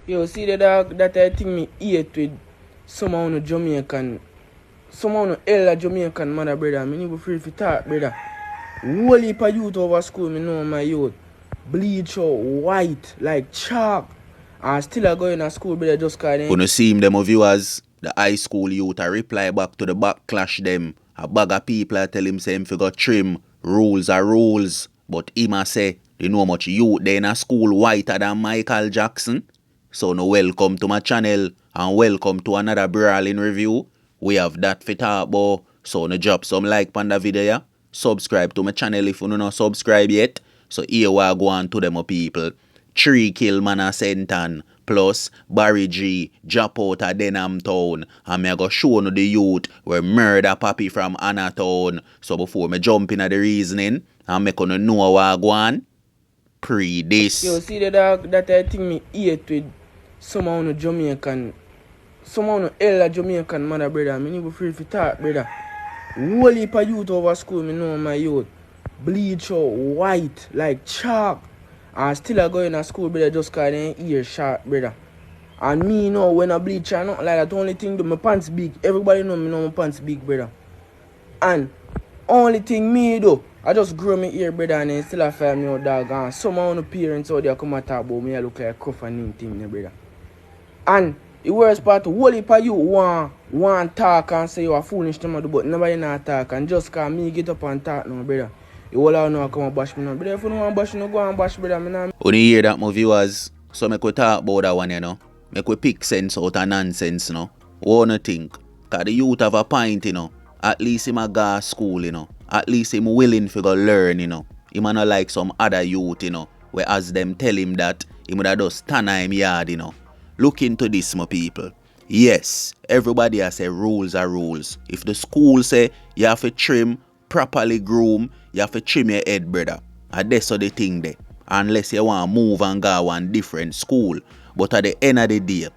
Yo, see the dog that I think me hate with someone on Jamaican, someone on elder Jamaican mother, brother. Me need to free to talk, brother. Whole heap of youth over school, me know my youth. Bleach out white like chalk. And still I go in a school, brother, just cause them. When you see them viewers, the high school youth a reply back to the backlash them. A bag of people a tell him say him figure trim. Rules are rules. But him a say, you know much youth there in a school whiter than Michael Jackson. So no welcome to my channel and welcome to another brawling review. We have that for talk about. So no drop some like on the video, yeah? Subscribe to my channel if you not subscribe yet. So here we go on to them people. 3 kill man a Senton plus Barry G drop out of Denham town and me go show you the youth where murder papi from Anna town. So before me jump in at the reasoning and make you know what go on, pre this. Yo, see the dog that I think me hate with someone on Jamaican, someone on elder Jamaican mother, brother. Me need to free to talk, brother. Whole heap of youth over school, me know my youth. Bleach out white like chalk. And still I go in a school, brother, just cause them ear short, brother. And me know when I bleach and nothing like that, only thing do my pants big. Everybody know me know my pants big, brother. And only thing me do, I just grow my ear, brother, and then still I fire me out, dog. And some of the parents out there come and talk about me, I look like a cuff and thing, brother. And the worst part, whole heap of you want talk and say you are foolish to me, but nobody not talk. And just cause me get up and talk now, brother. You all know come and bash me now. Brother, if you don't want to bash, you go and bash, brother. When you hear that, my viewers, so make we talk about that one, you know. Make we pick sense out of nonsense, you know. What you think? Because the youth have a point, you know. At least him a go to school, you know. At least him willing to go learn, you know. Him not like some other youth, you know. Where as them tell him that, him would have just stand in him yard, you know. Look into this, my people. Yes, everybody has say rules are rules. If the school say you have to trim, properly groom, you have to trim your head, brother. And that's the thing there. Unless you want to move and go one different school. But at the end of the day,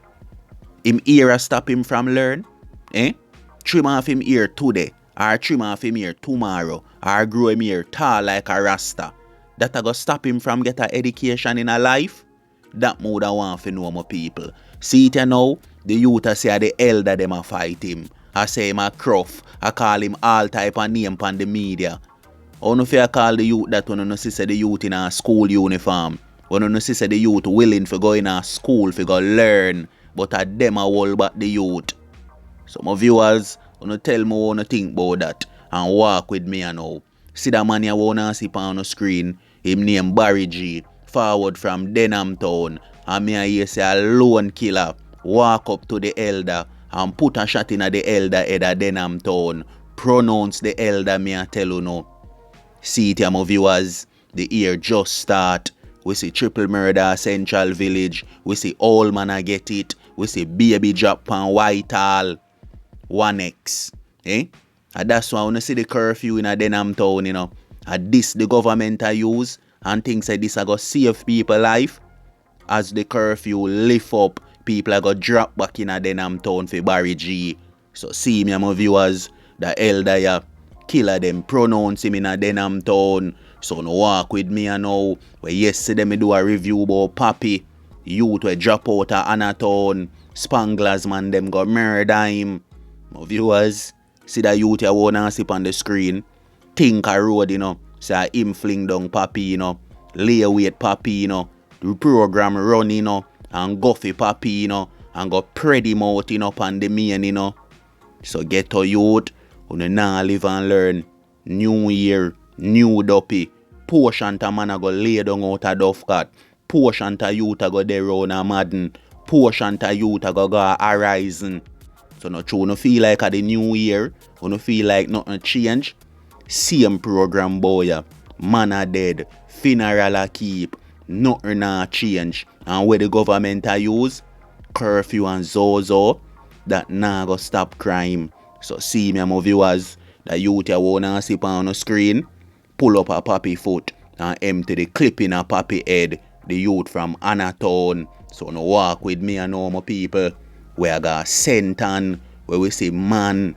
him ear stop him from learn. Trim off him ear today. Or trim off him ear tomorrow. Or grow him ear tall like a rasta. That go stop him from get an education in a life. That more than want to know my people. See it now, the youth a say the elder them a fight him. I say him a cruff. I call him all type of name on the media. Or no fear call the youth that when you see the youth in a school uniform. When you see the youth willing to go in a school to go learn. But at them a hold back the youth. So my viewers, you tell me what you think about that. And walk with me now. See that man you wanna see on the screen. Him name Barry G. Forward from Denham town. And me hear say a lone killer. Walk up to the elder. And put a shot in the elder head of Denham town. Pronounce the elder, me a tell you now. See it here, my viewers. The year just start. We see triple murder Central Village. We see all man a get it. We see baby drop on Whitehall. 1X. And that's why when you see the curfew in a Denham town, you know. And this the government a use. And things like this are going to save people life. As the curfew lift up, people are going to drop back in a Denham town for Barry G. So see me, my viewers, the elder ya killer them pronounce him in a Denham town. So no walk with me now. Where yesterday me do a review about Papi. Youth will drop out of Anna town. Spanglaz man them got murder him. My viewers, see the youth ya wanna see on the screen. Think a road, you know. Say him fling down Papi, you know. Lay weight Papi, you know. The program run, you know. And go for Papi, you know. And go spread him out, you know, on the main, you know. So get to youth. You now live and learn. New year, new dopey. Portion to man a go lay down out a duff cat. Portion to youth a go there round a Madden. Portion to youth a go a Horizon. So no true, no feel like at the new year. You no feel like nothing change. Same program boy, yeah. Man a dead, funeral a keep, nothing a change. And where the government a use, curfew and zozo, that nah go stop crime. So see me, my viewers, the youth you wanna see on the screen, pull up a Papi foot and empty the clip in a Papi head, the youth from Anatown. So no walk with me and all my people, where I got Senton, where we see man,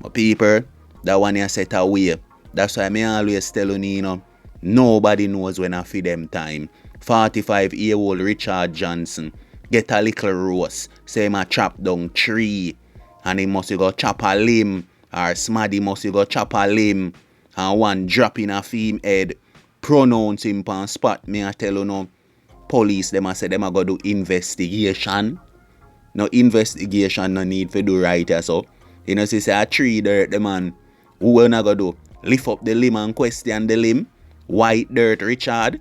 my people. That one you set away. That's why me always tell you, know, nobody knows when I feed them time. 45-year-old Richard Johnson get a little roast. Say him a chop down tree. And he must go chop a limb. Or Smaddy must go chop a limb. And one drop in a film head. Pronounce him on spot. Me I tell you no. Police them a say them a go do investigation. No investigation, no need for do right here, so. You know, say a tree dirt, the man. Who will not go do? Lift up the limb and question the limb. White dirt, Richard.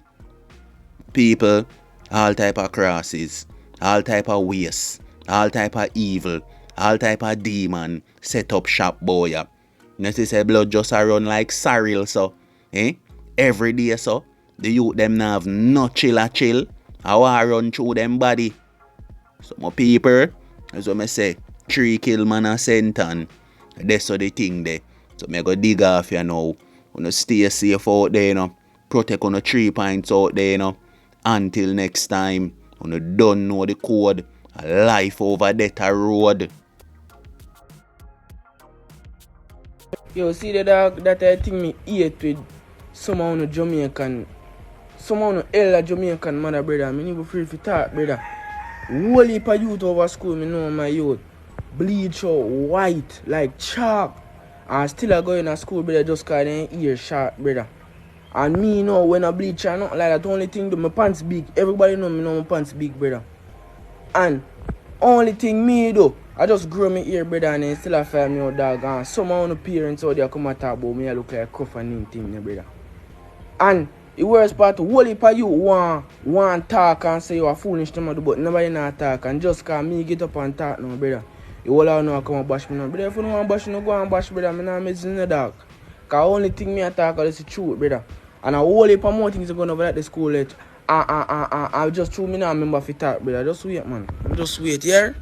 People, all type of crosses, all type of waste, all type of evil, all type of demon, set up shop boy. You know, say blood just a run like sorrel, so. Every day, so. The youth them now have no chill. I want run through them body. So my people, as what I say, 3 kill man a sentence. That's the thing there. So I go dig off you now. You stay safe out there, you know. Protect on the 3 points out there, you know. Until next time, you don't know the code. Life over death a road. Yo, see the dog that I think me hate with some of the Jamaican, some of the elder Jamaican mother brother. I mean, even free to talk, brother. Whole heap of youth over school, me know my youth. Bleach out white like chalk. And still I go in a school, brother, just cause they ear short, brother. And me know when I bleach or nothing like that, the only thing do my pants big. Everybody know me know my pants big, brother. And only thing me do, I just grow my ear, brother, and then still I fire me out, dog. And some of the parents out there come and talk about me, I look like a cuff and thing, brother. And the worst part, whole heap of you want talk and say you are foolish to me, but nobody not talk. And just cause me get up and talk now, brother. You all know come and bash me now. Brother, if you don't want to bash me, go and bash, brother. I'm not messing in the dark. Cause only thing me I talk is the truth, brother. And a whole heap of more things are going over at the school. I just threw me now remember if you talk, brother. Just wait, man. Just wait, yeah?